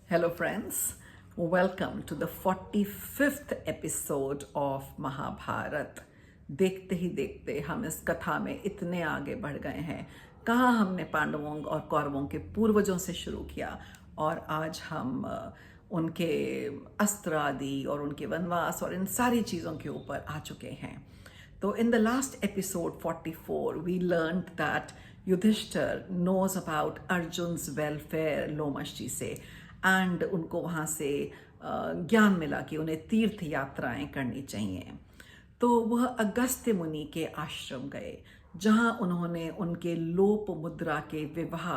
Hello, friends. Welcome to the 45th episode of Mahabharat. देखते ही देखते हम इस कथा में इतने आगे बढ़ गए हैं। कहाँ हमने पांडवों और कौरवों के पूर्वजों से शुरू किया और आज हम उनके अस्त्र आदि और उनके वनवास और इन सारी चीज़ों के ऊपर आ चुके हैं। तो in the last episode 44, we learned that Yudhishthir knows about Arjun's welfare Lomash से एंड उनको वहाँ से ज्ञान मिला कि उन्हें तीर्थ यात्राएं करनी चाहिए। तो वह अगस्त्य मुनि के आश्रम गए जहाँ उन्होंने उनके लोप मुद्रा के विवाह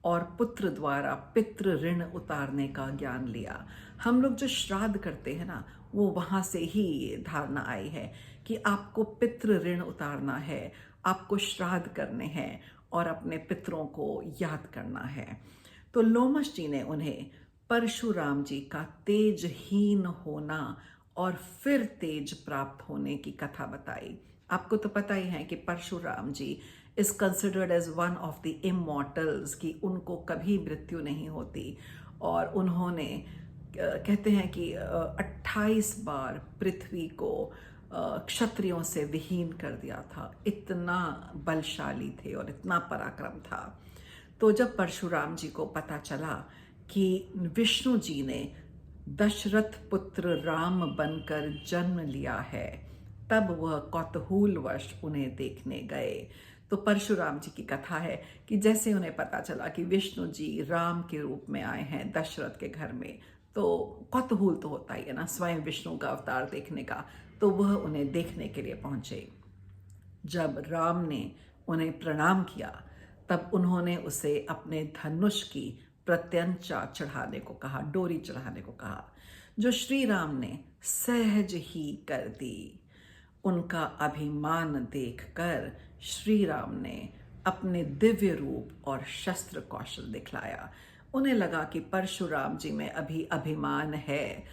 और पुत्र द्वारा पितृ ऋण उतारने का ज्ञान लिया। हम लोग जो श्राद्ध करते हैं ना, वो वहाँ से ही ये धारणा आई है कि आपको पितृ ऋण उतारना है, आपको श्राद्ध करने हैं और अपने पितरों को याद करना है। तो लोमश जी ने उन्हें परशुराम जी का तेजहीन होना और फिर तेज प्राप्त होने की कथा बताई। आपको तो पता ही है कि Parshuram ji is considered as one of the immortals, कि उनको कभी मृत्यु नहीं होती और उन्होंने कहते हैं कि 28 बार पृथ्वी को क्षत्रियों से विहीन कर दिया था। इतना बलशाली थे और इतना पराक्रम था। तो जब परशुराम जी को पता चला कि विष्णु जी ने दशरथ पुत्र राम बनकर जन्म लिया है, तब वह कौतूहलवश उन्हें देखने गए। तो परशुराम जी की कथा है कि जैसे उन्हें पता चला कि विष्णु जी राम के रूप में आए हैं दशरथ के घर में, तो कौतूहल तो होता ही है ना स्वयं विष्णु का अवतार देखने का। तो वह उन्हें देखने के लिए पहुंचे। जब राम ने उन्हें प्रणाम किया तब उन्होंने उसे अपने धनुष की प्रत्यंचा चढ़ाने को कहा, डोरी चढ़ाने को कहा, जो श्री राम ने सहज ही कर दी। उनका अभिमान देखकर श्री राम ने अपने दिव्य रूप और शस्त्र कौशल दिखलाया। उन्हें लगा कि परशुराम जी में अभी अभिमान है,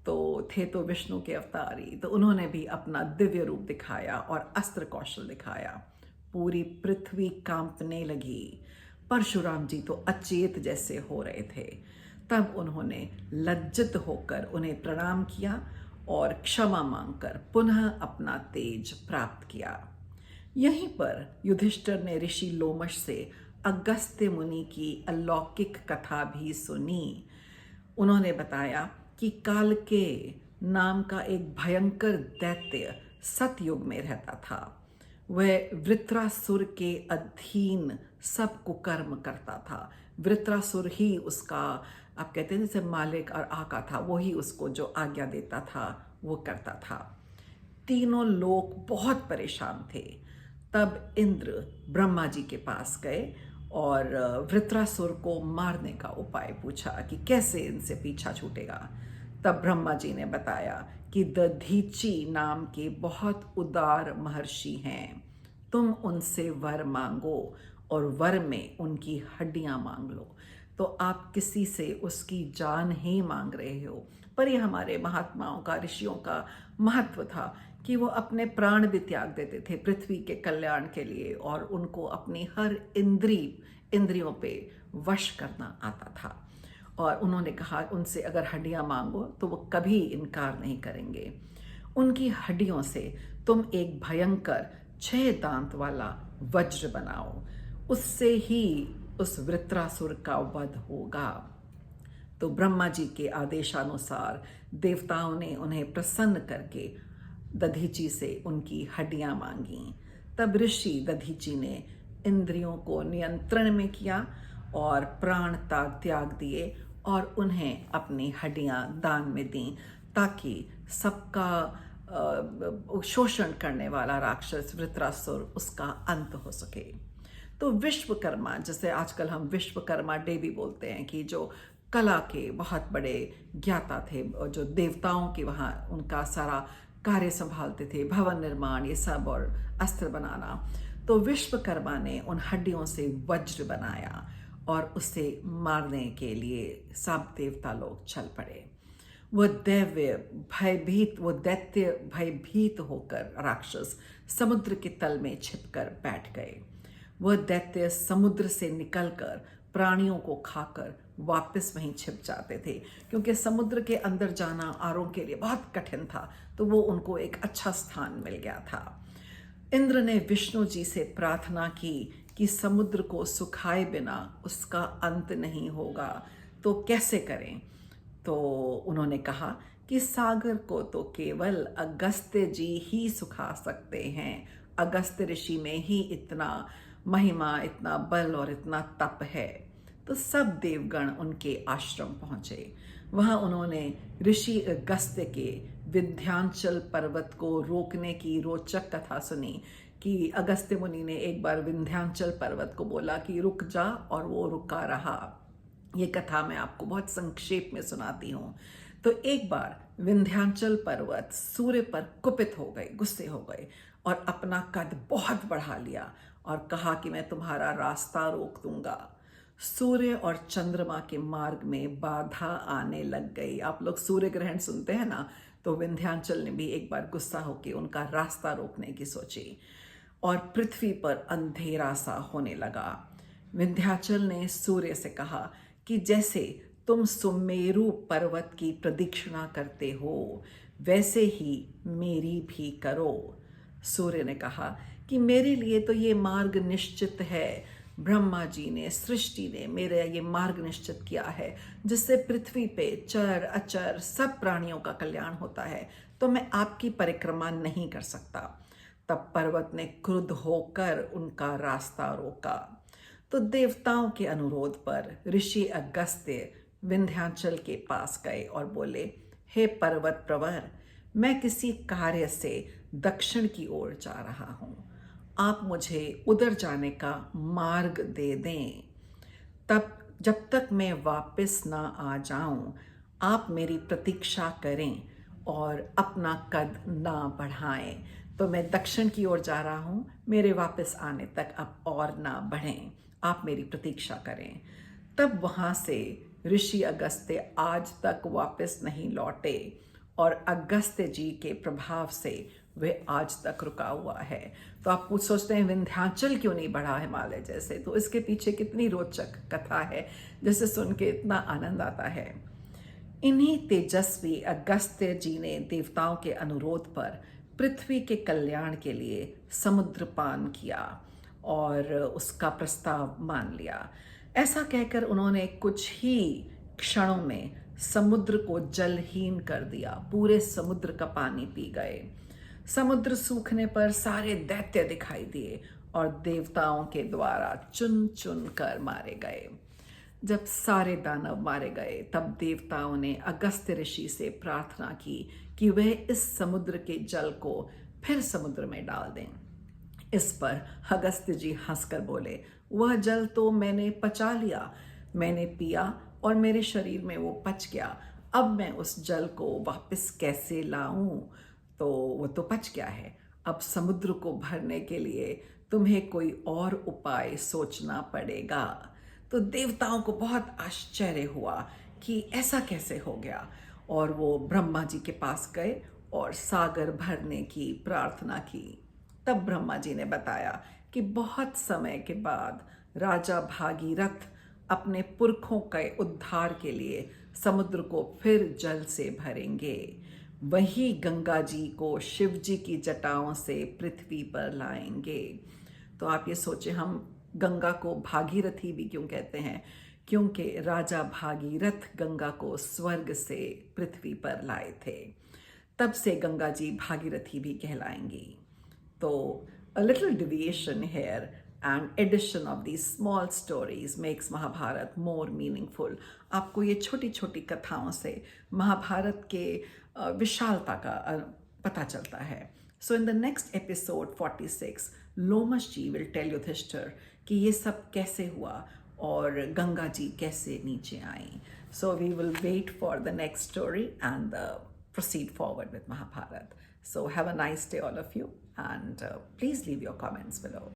तो थे तो विष्णु के अवतारी, तो उन्होंने भी अपना दिव्य रूप दिखाया और अस्त्र कौशल दिखाया। पूरी पृथ्वी कांपने लगी। परशुराम जी तो अचेत जैसे हो रहे थे। तब उन्होंने लज्जित होकर उन्हें प्रणाम किया और क्षमा मांगकर पुनः अपना तेज प्राप्त किया। यहीं पर युधिष्ठिर ने ऋषि लोमश से अगस्त्य मुनि की अलौकिक कथा भी सुनी। उन्होंने बताया कि कालके नाम का एक भयंकर दैत्य सतयुग में रहता था। वह वृत्रासुर के अधीन सब कुकर्म करता था। वृत्रासुर ही उसका, आप कहते हैं जैसे मालिक और आका था, वही उसको जो आज्ञा देता था वो करता था। तीनों लोग बहुत परेशान थे। तब इंद्र ब्रह्मा जी के पास गए और वृत्रासुर को मारने का उपाय पूछा कि कैसे इनसे पीछा छूटेगा। तब ब्रह्मा जी ने बताया कि दधीची नाम के बहुत उदार महर्षि हैं, तुम उनसे वर मांगो और वर में उनकी हड्डियां मांग लो। तो आप किसी से उसकी जान ही मांग रहे हो। पर ये हमारे महात्माओं का, ऋषियों का महत्व था कि वो अपने प्राण भी त्याग देते थे पृथ्वी के कल्याण के लिए, और उनको अपनी हर इंद्रियों पे वश करना आता था। और उन्होंने कहा उनसे अगर हड्डियां मांगो तो वो कभी इनकार नहीं करेंगे। उनकी हड्डियों से तुम एक भयंकर 6 दांत वाला वज्र बनाओ, उससे ही उस वृत्रासुर का वध होगा। तो ब्रह्मा जी के आदेशानुसार देवताओं ने उन्हें प्रसन्न करके दधीची से उनकी हड्डियां मांगी। तब ऋषि दधीची ने इंद्रियों को नियंत्रण में किया और प्राण त्याग दिए और उन्हें अपनी हड्डियां दान में दी, ताकि सबका शोषण करने वाला राक्षस वृत्रासुर उसका अंत हो सके। तो विश्वकर्मा, जैसे आजकल हम विश्वकर्मा डे भी बोलते हैं, कि जो कला के बहुत बड़े ज्ञाता थे, जो देवताओं के वहाँ उनका सारा कार्य संभालते थे, भवन निर्माण ये सब और अस्त्र बनाना। तो विश्वकर्मा ने उन हड्डियों से वज्र बनाया और उसे मारने के लिए सब देवता लोग चल पड़े। वो दैत्य भयभीत होकर राक्षस समुद्र के तल में छिपकर बैठ गए। वह दैत्य समुद्र से निकलकर प्राणियों को खाकर वापस वहीं छिप जाते थे, क्योंकि समुद्र के अंदर जाना आरों के लिए बहुत कठिन था, तो वो उनको एक अच्छा स्थान मिल गया था। इंद्र ने विष्णु जी से प्रार्थना की कि समुद्र को सुखाए बिना उसका अंत नहीं होगा, तो कैसे करें। तो उन्होंने कहा कि सागर को तो केवल अगस्त्य जी ही सुखा सकते हैं। अगस्त्य ऋषि में ही इतना महिमा, इतना बल और इतना तप है। तो सब देवगण उनके आश्रम पहुंचे। वहां उन्होंने ऋषि अगस्त्य के विंध्याचल पर्वत को रोकने की रोचक कथा सुनी कि अगस्त्य मुनि ने एक बार विंध्याचल पर्वत को बोला कि रुक जा, और वो रुका रहा। ये कथा मैं आपको बहुत संक्षेप में सुनाती हूँ। तो एक बार विंध्याचल पर्वत सूर्य पर कुपित हो गए, गुस्से हो गए, और अपना कद बहुत बढ़ा लिया और कहा कि मैं तुम्हारा रास्ता रोक दूंगा। सूर्य और चंद्रमा के मार्ग में बाधा आने लग गई। आप लोग सूर्य ग्रहण सुनते हैं ना, तो विंध्याचल ने भी एक बार गुस्सा होकर उनका रास्ता रोकने की सोची, और पृथ्वी पर अंधेरा सा होने लगा। विंध्याचल ने सूर्य से कहा कि जैसे तुम सुमेरु पर्वत की प्रदक्षिणा करते हो, वैसे ही मेरी भी करो। सूर्य ने कहा कि मेरे लिए तो ये मार्ग निश्चित है। ब्रह्मा जी ने, सृष्टि ने मेरा ये मार्ग निश्चित किया है, जिससे पृथ्वी पे चर अचर सब प्राणियों का कल्याण होता है, तो मैं आपकी परिक्रमा नहीं कर सकता। तब पर्वत ने क्रुद्ध होकर उनका रास्ता रोका। तो देवताओं के अनुरोध पर ऋषि अगस्त्य विंध्याचल के पास गए और बोले, हे पर्वत प्रवर, मैं किसी कार्य से दक्षिण की ओर जा रहा हूं, आप मुझे उधर जाने का मार्ग दे दें। तब जब तक मैं वापस ना आ जाऊं, आप मेरी प्रतीक्षा करें और अपना कद ना बढ़ाएं। तो मैं दक्षिण की ओर जा रहा हूं, मेरे वापस आने तक आप और ना बढ़ें, आप मेरी प्रतीक्षा करें। तब वहां से ऋषि अगस्त्य आज तक वापस नहीं लौटे, और अगस्त्य जी के प्रभाव से वह आज तक रुका हुआ है। तो आप कुछ सोचते हैं विंध्याचल क्यों नहीं बढ़ा हिमालय जैसे, तो इसके पीछे कितनी रोचक कथा है, जिसे सुन के इतना आनंद आता है। इन्हीं तेजस्वी अगस्त्य जी ने देवताओं के अनुरोध पर पृथ्वी के कल्याण के लिए समुद्र पान किया और उसका प्रस्ताव मान लिया। ऐसा कहकर उन्होंने कुछ ही क्षणों में समुद्र को जलहीन कर दिया, पूरे समुद्र का पानी पी गए। समुद्र सूखने पर सारे दैत्य दिखाई दिए और देवताओं के द्वारा चुन चुन कर मारे गए। जब सारे दानव मारे गए, तब देवताओं ने अगस्त्य ऋषि से प्रार्थना की कि वह इस समुद्र के जल को फिर समुद्र में डाल दें। इस पर अगस्त्य जी हंसकर बोले, वह जल तो मैंने पचा लिया, मैंने पिया और मेरे शरीर में वो पच गया, अब मैं उस जल को वापस कैसे लाऊं। तो वो तो पच गया है, अब समुद्र को भरने के लिए तुम्हें कोई और उपाय सोचना पड़ेगा। तो देवताओं को बहुत आश्चर्य हुआ कि ऐसा कैसे हो गया, और वो ब्रह्मा जी के पास गए और सागर भरने की प्रार्थना की। तब ब्रह्मा जी ने बताया कि बहुत समय के बाद राजा भागीरथ अपने पुरखों के उद्धार के लिए समुद्र को फिर जल से भरेंगे। वही गंगा जी को शिव जी की जटाओं से पृथ्वी पर लाएंगे। तो आप ये सोचें, हम गंगा को भागीरथी भी क्यों कहते हैं, क्योंकि राजा भागीरथ गंगा को स्वर्ग से पृथ्वी पर लाए थे। तब से गंगा जी भागीरथी भी कहलाएंगी। तो a little deviation here and addition of these small stories makes Mahabharat more meaningful. आपको ये छोटी छोटी कथाओं से महाभारत के विशालता का पता चलता है। So in the next episode 46, Lomash ji will tell Yudhishthir कि ये सब कैसे हुआ और गंगा जी कैसे नीचे आई. So we will wait for the next story and proceed forward with Mahabharat. So have a nice day all of you, and please leave your comments below.